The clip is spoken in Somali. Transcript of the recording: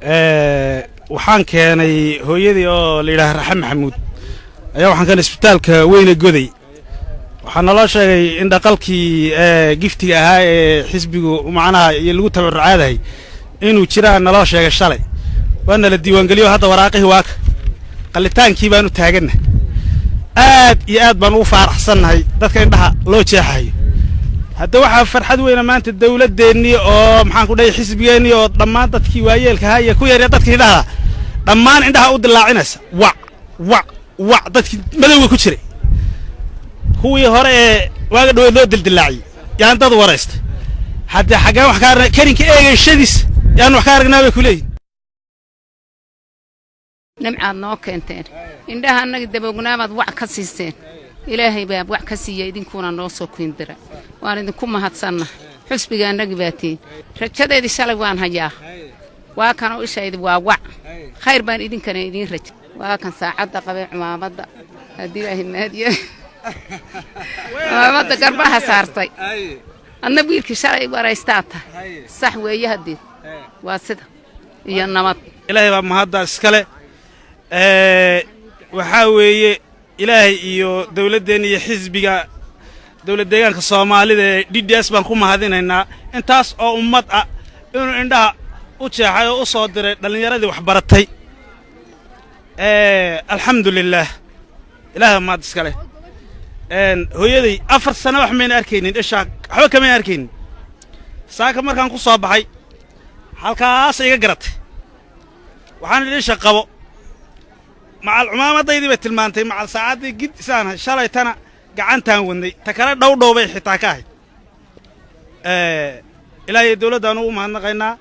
waxaan keenay hooyadii oo la yidhaaha raxan maxamuud ayaa waxaan keenay isbitaalka weyne goday waxaa naloo sheegay in dhaqalkii giftiga ahaa ee xisbigu macnaha iyo lagu tabarucaadahay inuu jiraan naloo sheegay shalay waana la diiwaangeliyo hadda waraaqihii waaka qalitaankii baanu taaganna aad iyo aad baan ugu faaraxsannahay dadka indhaha loo jeexayo hadda waxaa farxad weyna maanta dawladdeennii oo maxaan ku dhahay xisbigeennii oo dhammaan dadkii waayeelka ahaa iyo ku yaryar dadkii indhaha dhammaan indhaha u dilaacinaysa wac dadkii madowga ku jiray kuwii hore ee waaga dhaweed loo dildilaaciyey yaan dad waraysta haddii xaggaan wax ka aragna karinka eegayshadiis yaan wax ka aragnaa bay ku leeyihin nimcaad noo keenteen indhaha annaga daboognaamaad wac ka siiseen ilaahay baa wax ka siiya idinkuna noo soo kiindira waan idinku mahadsanna xusbiga annagi baatiin rajadeedii shalay waan hayaa waa kana ishaydi waa wac khayr baan idinkana idiin raja waa kan saacadda qabay cumaamadda haddii ilaahay maadiyo cumaamadda garbaha saartay anna wiilkii shalay waraystaa tahay sax weeye haddii waa sida iyo nabad ilaahay baa mahaddaas iskale waxaa weeye ilaahay iyo dawladdeena iyo xisbiga dawlad deegaanka Soomaalida ee DDS baan ku mahadinaynaa intaas oo ummad ah inuu indhaha u jeexay oo u soo diray dhalinyaradii wax baratay alxamdulillah ilaahay maad iskale hooyaday 4 sano wax mayna arkaynin isha waxba kama arkaynin saaka markaan ku soo baxay halkaas iga garatay waxaan idin qabo مع العمامة ضيدي بتلمانتي مع الساعات دي جد سنة شالي تنا قعنتها وني تكرر دو بيحتاكاه إلى الدولة دانو ما نقينا